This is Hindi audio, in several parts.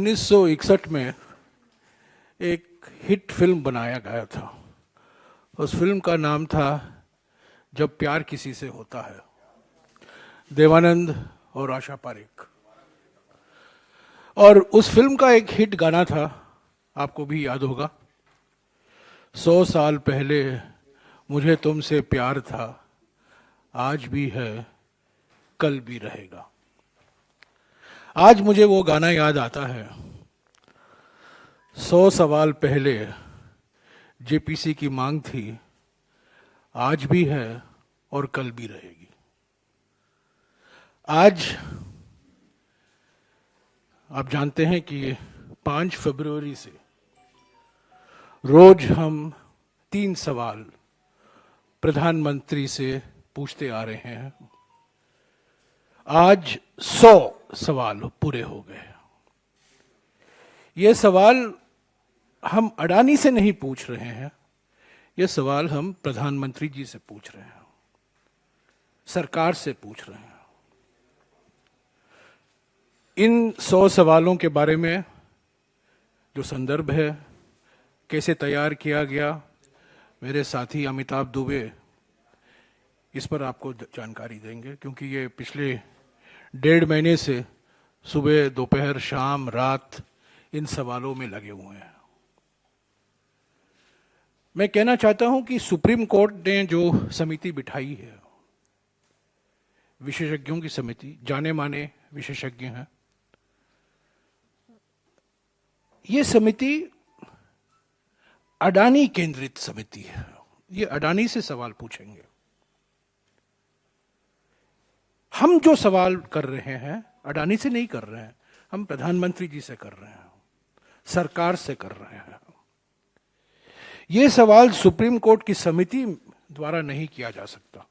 1961 में एक हिट फिल्म बनाया गया था। उस फिल्म का नाम था जब प्यार किसी से होता है, देवानंद और आशा पारेख। और उस फिल्म का एक हिट गाना था, आपको भी याद होगा, 100 साल पहले मुझे तुमसे प्यार था, आज भी है कल भी रहेगा। आज मुझे वो गाना याद आता है। 100 सवाल पहले जेपीसी की मांग थी, आज भी है और कल भी रहेगी। आज आप जानते हैं कि 5 फरवरी से रोज हम 3 सवाल प्रधानमंत्री से पूछते आ रहे हैं। आज 100 सवाल पूरे हो गए। ये सवाल हम अडानी से नहीं पूछ रहे हैं, ये सवाल हम प्रधानमंत्री जी से पूछ रहे हैं, सरकार से पूछ रहे हैं। इन 100 सवालों के बारे में जो संदर्भ है, कैसे तैयार किया गया, मेरे साथी अमिताभ दुबे इस पर आपको जानकारी देंगे, क्योंकि ये पिछले 1.5 महीने से सुबह दोपहर शाम रात इन सवालों में लगे हुए हैं। मैं कहना चाहता हूं कि सुप्रीम कोर्ट ने जो समिति बिठाई है, विशेषज्ञों की समिति, जाने माने विशेषज्ञ हैं, ये समिति अडानी केंद्रित समिति है। ये अडानी से सवाल पूछेंगे। हम जो सवाल कर रहे हैं अडानी से नहीं कर रहे हैं, हम प्रधानमंत्री जी से कर रहे हैं, सरकार से कर रहे हैं। ये सवाल सुप्रीम कोर्ट की समिति द्वारा नहीं किया जा सकता।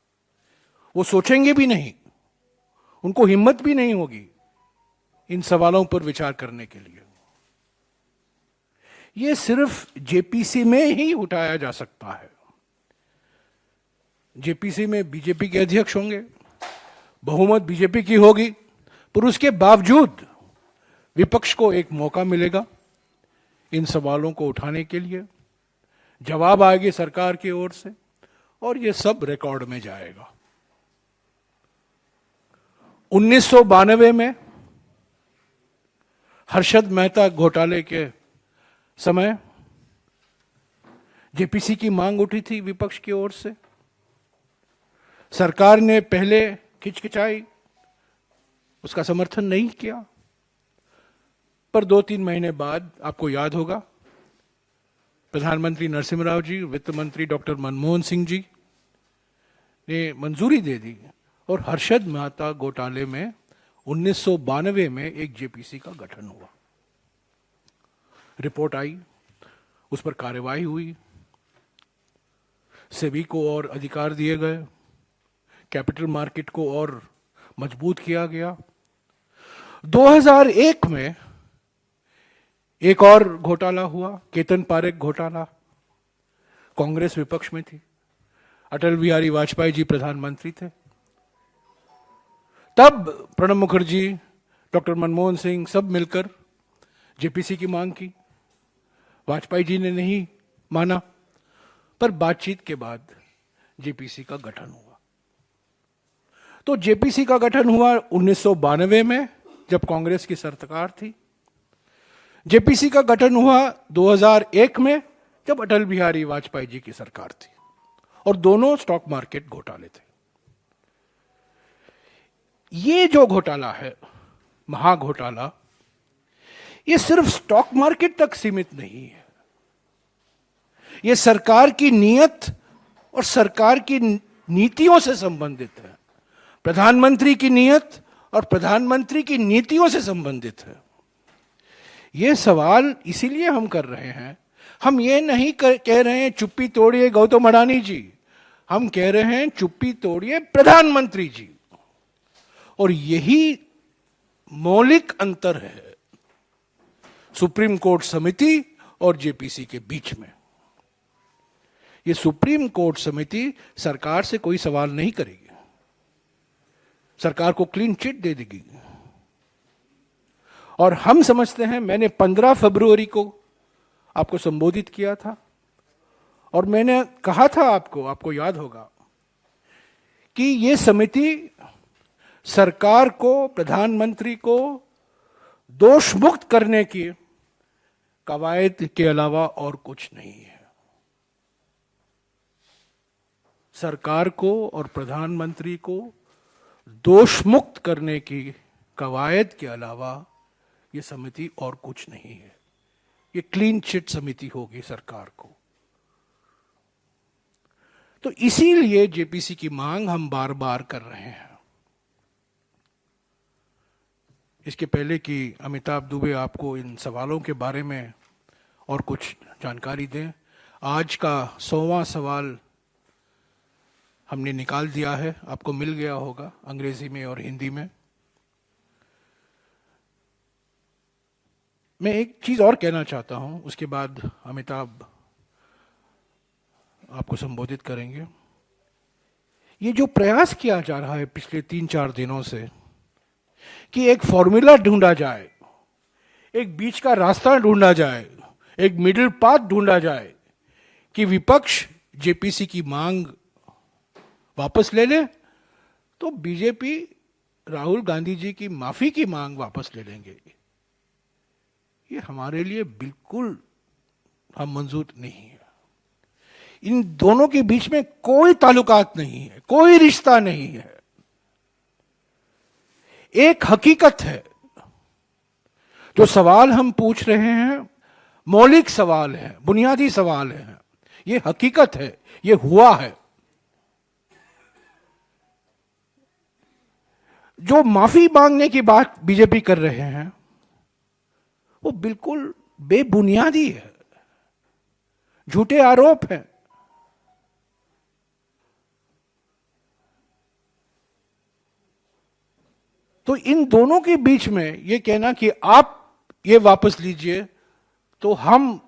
वो सोचेंगे भी नहीं, उनको हिम्मत भी नहीं होगी इन सवालों पर विचार करने के लिए। ये सिर्फ जेपीसी में ही उठाया जा सकता है। जेपीसी में बीजेपी के अध्यक्ष होंगे, बहुमत बीजेपी की होगी, पर उसके बावजूद विपक्ष को एक मौका मिलेगा इन सवालों को उठाने के लिए। जवाब आएगी सरकार की ओर से और ये सब रिकॉर्ड में जाएगा। 1992 में हर्षद मेहता घोटाले के समय जेपीसी की मांग उठी थी विपक्ष की ओर से। सरकार ने पहले खिचखिचाई, उसका समर्थन नहीं किया, पर 2-3 महीने बाद आपको याद होगा प्रधानमंत्री नरसिम्हा राव जी, वित्त मंत्री डॉक्टर मनमोहन सिंह जी ने मंजूरी दे दी और हर्षद मेहता घोटाले में 1992 में एक जेपीसी का गठन हुआ। रिपोर्ट आई, उस पर कार्रवाई हुई, सेबी को और अधिकार दिए गए, कैपिटल मार्केट को और मजबूत किया गया। 2001 में एक और घोटाला हुआ, केतन पारेख घोटाला। कांग्रेस विपक्ष में थी, अटल बिहारी वाजपेयी जी प्रधानमंत्री थे। तब प्रणब मुखर्जी, डॉक्टर मनमोहन सिंह सब मिलकर जेपीसी की मांग की। वाजपेयी जी ने नहीं माना, पर बातचीत के बाद जेपीसी का गठन हुआ। तो जेपीसी का गठन हुआ 1992 में, जब कांग्रेस की सरकार थी। जेपीसी का गठन हुआ 2001 में, जब अटल बिहारी वाजपेयी जी की सरकार थी, और दोनों स्टॉक मार्केट घोटाले थे। ये जो घोटाला है, महाघोटाला, ये सिर्फ स्टॉक मार्केट तक सीमित नहीं है। ये सरकार की नीयत और सरकार की नीतियों से संबंधित है। प्रधानमंत्री की नीयत और प्रधानमंत्री की नीतियों से संबंधित है। ये सवाल इसीलिए हम कर रहे हैं। हम ये नहीं कह रहे हैं चुप्पी तोड़िए गौतम अडानी जी, हम कह रहे हैं चुप्पी तोड़िए प्रधानमंत्री जी। और यही मौलिक अंतर है सुप्रीम कोर्ट समिति और जेपीसी के बीच में। ये सुप्रीम कोर्ट समिति सरकार से कोई सवाल नहीं करेगी, सरकार को क्लीन चिट दे देगी और हम समझते हैं, मैंने 15 फरवरी को आपको संबोधित किया था और मैंने कहा था आपको याद होगा कि ये समिति सरकार को, प्रधानमंत्री को दोष मुक्त करने की कवायद के अलावा और कुछ नहीं है। सरकार को और प्रधानमंत्री को दोष मुक्त करने की कवायद के अलावा ये समिति और कुछ नहीं है। ये क्लीन चिट समिति होगी सरकार को। तो इसीलिए जेपीसी की मांग हम बार बार कर रहे हैं। इसके पहले कि अमिताभ दुबे आपको इन सवालों के बारे में और कुछ जानकारी दें, आज का 100वां सवाल हमने निकाल दिया है, आपको मिल गया होगा अंग्रेजी में और हिंदी में। मैं एक चीज और कहना चाहता हूं, उसके बाद अमिताभ आपको संबोधित करेंगे। ये जो प्रयास किया जा रहा है पिछले 3-4 दिनों से कि एक फॉर्मूला ढूंढा जाए, एक बीच का रास्ता ढूंढा जाए, एक मिडिल पाथ ढूंढा जाए कि विपक्ष जेपीसी की मांग वापस ले ले तो बीजेपी राहुल गांधी जी की माफी की मांग वापस ले लेंगे। ये हमारे लिए बिल्कुल हम मंजूर नहीं है। इन दोनों के बीच में कोई ताल्लुकात नहीं है, कोई रिश्ता नहीं है। एक हकीकत है, जो सवाल हम पूछ रहे हैं मौलिक सवाल है, बुनियादी सवाल है, ये हकीकत है, ये हुआ है। जो माफी मांगने की बात बीजेपी कर रहे हैं वो बिल्कुल बेबुनियादी है, झूठे आरोप हैं। तो इन दोनों के बीच में ये कहना कि आप ये वापस लीजिए तो हम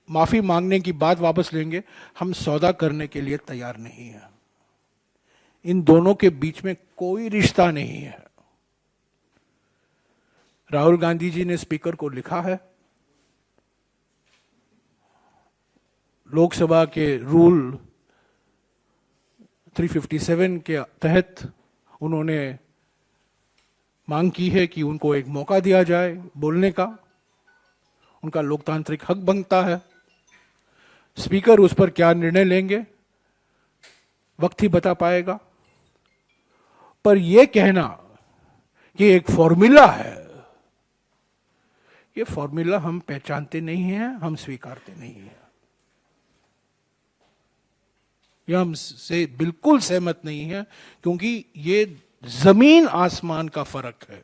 माफी मांगने की बात वापस लेंगे, हम सौदा करने के लिए तैयार नहीं है। इन दोनों के बीच में कोई रिश्ता नहीं है। राहुल गांधी जी ने स्पीकर को लिखा है, लोकसभा के रूल 357 के तहत उन्होंने मांग की है कि उनको एक मौका दिया जाए बोलने का, उनका लोकतांत्रिक हक बनता है। स्पीकर उस पर क्या निर्णय लेंगे वक्त ही बता पाएगा। पर यह कहना कि एक फॉर्मूला है, ये फॉर्मूला हम पहचानते नहीं हैं, हम स्वीकारते नहीं हैं। यह हमसे बिल्कुल सहमत नहीं है, क्योंकि ये जमीन आसमान का फर्क है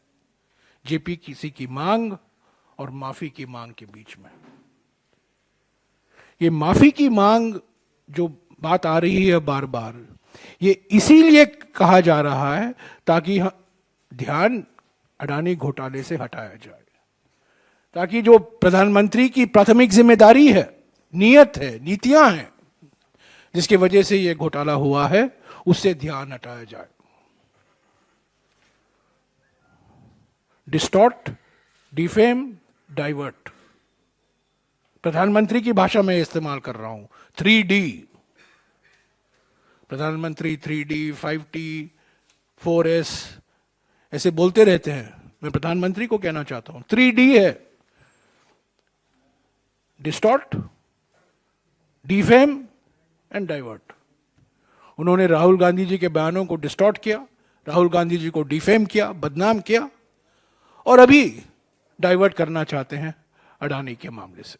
जेपीसी की मांग और माफी की मांग के बीच में। ये माफी की मांग जो बात आ रही है बार बार, ये इसीलिए कहा जा रहा है ताकि ध्यान अडानी घोटाले से हटाया जाए, ताकि जो प्रधानमंत्री की प्राथमिक जिम्मेदारी है, नीयत है, नीतियां हैं, जिसकी वजह से यह घोटाला हुआ है, उससे ध्यान हटाया जाए। डिस्टॉर्ट, डिफेम, डाइवर्ट, प्रधानमंत्री की भाषा में इस्तेमाल कर रहा हूं। 3D, प्रधानमंत्री 3D, 5T, 4S ऐसे बोलते रहते हैं। मैं प्रधानमंत्री को कहना चाहता हूं 3D है, डिस्टॉर्ट, डिफेम एंड डाइवर्ट। उन्होंने राहुल गांधी जी के बयानों को डिस्टॉर्ट किया, राहुल गांधी जी को डिफेम किया, बदनाम किया, और अभी डाइवर्ट करना चाहते हैं अडानी के मामले से।